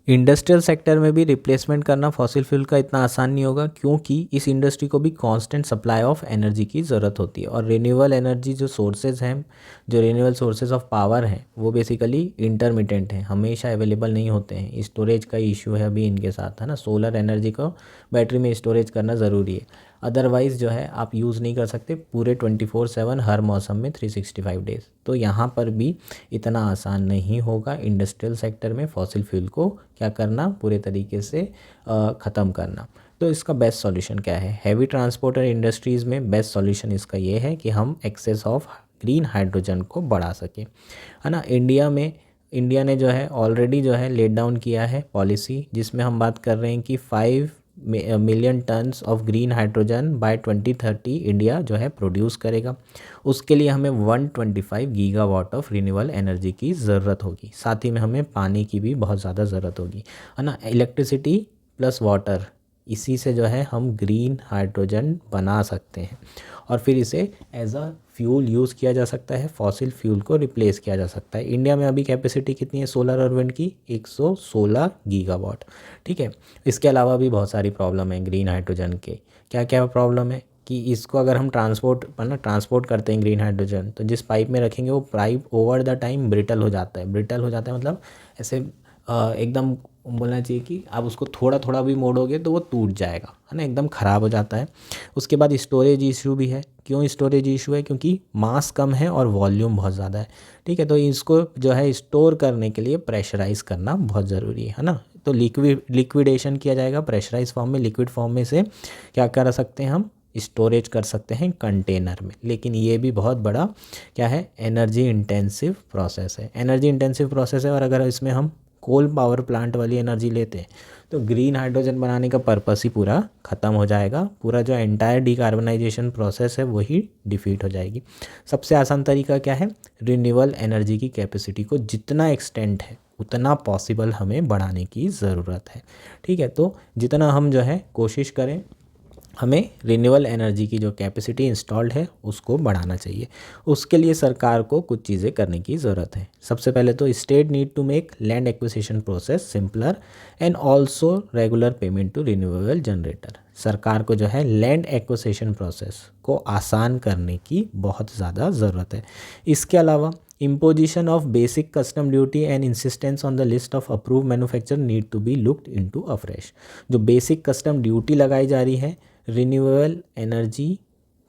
[SPEAKER 1] इंडस्ट्रियल सेक्टर में भी रिप्लेसमेंट करना फॉसिल फ्यूल का इतना आसान नहीं होगा क्योंकि इस इंडस्ट्री को भी कांस्टेंट सप्लाई ऑफ एनर्जी की ज़रूरत होती है, और रिन्यूएबल एनर्जी जो सोर्सेज हैं, जो रिन्यूएबल सोर्सेज ऑफ पावर हैं वो बेसिकली इंटरमिटेंट हैं, हमेशा अवेलेबल नहीं होते हैं। स्टोरेज का इशू है अभी इनके साथ, है ना। सोलर एनर्जी को बैटरी में स्टोरेज करना ज़रूरी है, अदरवाइज़ जो है आप यूज़ नहीं कर सकते पूरे 24/7 हर मौसम में 365 डेज़। तो यहाँ पर भी इतना आसान नहीं होगा इंडस्ट्रियल सेक्टर में फॉसिल फ्यूल को क्या करना, पूरे तरीके से ख़त्म करना। तो इसका बेस्ट सॉल्यूशन क्या है? हैवी ट्रांसपोर्ट और इंडस्ट्रीज़ में बेस्ट सॉल्यूशन इसका ये है कि हम एक्सेस ऑफ ग्रीन हाइड्रोजन को बढ़ा सकें, है ना। इंडिया ने जो है ऑलरेडी जो है लेट डाउन किया है पॉलिसी, जिसमें हम बात कर रहे हैं कि 5 million tons of green hydrogen bye 2030 India जो है प्रोड्यूस करेगा। उसके लिए हमें 125 गीगावाट ऑफ रिन्यूएबल एनर्जी की ज़रूरत होगी, साथ ही में हमें पानी की भी बहुत ज़्यादा ज़रूरत होगी, है ना। इलेक्ट्रिसिटी प्लस वाटर, इसी से जो है हम ग्रीन हाइड्रोजन बना सकते हैं और फिर इसे एज अ फ्यूल यूज़ किया जा सकता है, फॉसिल फ्यूल को रिप्लेस किया जा सकता है। इंडिया में अभी कैपेसिटी कितनी है सोलर और विंड की? 116 गीगावाट, ठीक है। इसके अलावा भी बहुत सारी प्रॉब्लम है ग्रीन हाइड्रोजन के। क्या क्या प्रॉब्लम है कि इसको अगर हम ट्रांसपोर्ट करते हैं ग्रीन हाइड्रोजन, तो जिस पाइप में रखेंगे वो pipe over the time brittle हो जाता है। ब्रिटल हो जाता है मतलब ऐसे एकदम बोलना चाहिए कि आप उसको थोड़ा थोड़ा भी मोड़ोगे तो वो टूट जाएगा, है ना, एकदम ख़राब हो जाता है। उसके बाद स्टोरेज इशू भी है। क्यों स्टोरेज इशू है? क्योंकि मास कम है और वॉल्यूम बहुत ज़्यादा है, ठीक है। तो इसको जो है स्टोर करने के लिए प्रेशराइज़ करना बहुत ज़रूरी है ना। तो लिक्विडेशन किया जाएगा प्रेशराइज फॉर्म में, लिक्विड फॉर्म में से क्या कर सकते हैं हम, स्टोरेज कर सकते हैं कंटेनर में। लेकिन ये भी बहुत बड़ा क्या है, एनर्जी इंटेंसिव प्रोसेस है, एनर्जी इंटेंसिव प्रोसेस है। और अगर इसमें हम कोल पावर प्लांट वाली एनर्जी लेते हैं तो ग्रीन हाइड्रोजन बनाने का पर्पस ही पूरा ख़त्म हो जाएगा, पूरा जो एंटायर डिकार्बनाइजेशन प्रोसेस है वही डिफीट हो जाएगी। सबसे आसान तरीका क्या है? रिन्यूएबल एनर्जी की कैपेसिटी को जितना एक्सटेंड है उतना पॉसिबल हमें बढ़ाने की ज़रूरत है, ठीक है। तो जितना हम जो है कोशिश करें, हमें रिन्यूएबल एनर्जी की जो कैपेसिटी इंस्टॉल्ड है उसको बढ़ाना चाहिए। उसके लिए सरकार को कुछ चीज़ें करने की ज़रूरत है। सबसे पहले तो state need to make land acquisition process simpler and also regular payment to renewable generator. सरकार को जो है लैंड एक्विजिशन प्रोसेस को आसान करने की बहुत ज़्यादा ज़रूरत है। इसके अलावा imposition of basic custom duty and insistence on the list of approved manufacturer need to be looked into afresh। जो बेसिक कस्टम ड्यूटी लगाई जा रही है रिन्यूएबल एनर्जी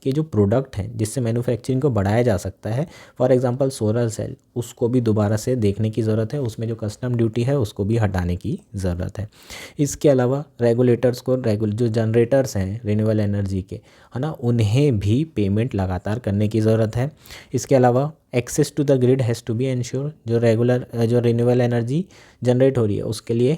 [SPEAKER 1] कि जो प्रोडक्ट हैं जिससे मैन्युफैक्चरिंग को बढ़ाया जा सकता है, फॉर एग्जांपल सोलर सेल, उसको भी दोबारा से देखने की ज़रूरत है, उसमें जो कस्टम ड्यूटी है उसको भी हटाने की ज़रूरत है। इसके अलावा रेगुलेटर्स को जो जनरेटर्स हैं रिन्यूएबल एनर्जी के, है ना, उन्हें भी पेमेंट लगातार करने की ज़रूरत है। इसके अलावा access to the grid has to be ensure, जो रिन्यूएबल एनर्जी जनरेट हो रही है उसके लिए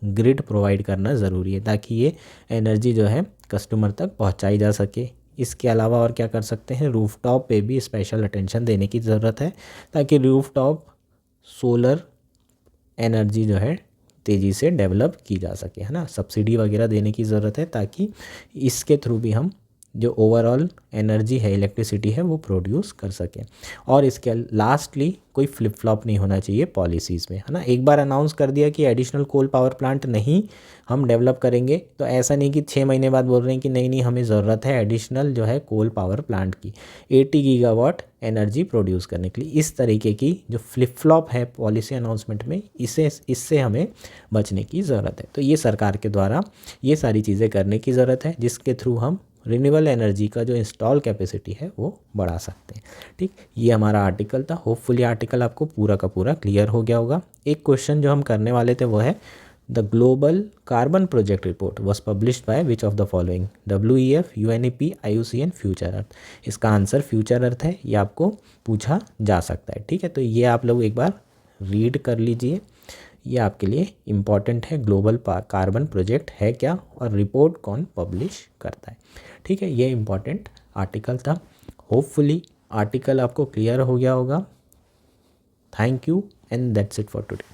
[SPEAKER 1] ग्रिड प्रोवाइड करना ज़रूरी है ताकि ये एनर्जी जो है कस्टमर तक पहुंचाई जा सके। इसके अलावा और क्या कर सकते हैं, रूफटॉप पे भी स्पेशल अटेंशन देने की ज़रूरत है ताकि रूफटॉप सोलर एनर्जी जो है तेज़ी से डेवलप की जा सके, है ना। सब्सिडी वगैरह देने की ज़रूरत है ताकि इसके थ्रू भी हम जो ओवरऑल एनर्जी है, इलेक्ट्रिसिटी है, वो प्रोड्यूस कर सकें। और इसके लास्टली कोई फ्लिप फ्लॉप नहीं होना चाहिए पॉलिसीज़ में, है ना। एक बार अनाउंस कर दिया कि एडिशनल कोल पावर प्लांट नहीं हम डेवलप करेंगे, तो ऐसा नहीं कि 6 महीने बाद बोल रहे हैं कि नहीं नहीं हमें ज़रूरत है एडिशनल जो है कोल पावर प्लांट की 80 गीगावाट एनर्जी प्रोड्यूस करने के लिए। इस तरीके की जो फ्लिप फ्लॉप है पॉलिसी अनाउंसमेंट में, इससे हमें बचने की ज़रूरत है। तो ये सरकार के द्वारा ये सारी चीज़ें करने की ज़रूरत है जिसके थ्रू हम रिन्यूएबल एनर्जी का जो इंस्टॉल कैपेसिटी है वो बढ़ा सकते हैं। ठीक, ये हमारा आर्टिकल था। होपफुली आर्टिकल आपको पूरा का पूरा क्लियर हो गया होगा। एक क्वेश्चन जो हम करने वाले थे वो है the global carbon project report was published by which of the following, WEF, UNEP, IUCN, future earth. इसका आंसर फ्यूचर अर्थ है, ये आपको पूछा जा सकता है। ठीक है, तो ये आप लोग एक बार रीड कर लीजिए, ये आपके लिए इम्पॉर्टेंट है। ग्लोबल कार्बन प्रोजेक्ट है क्या और रिपोर्ट कौन पब्लिश करता है। ठीक है, ये इम्पॉर्टेंट आर्टिकल था। होपफुली आर्टिकल आपको क्लियर हो गया होगा। Thank you and that's it for today.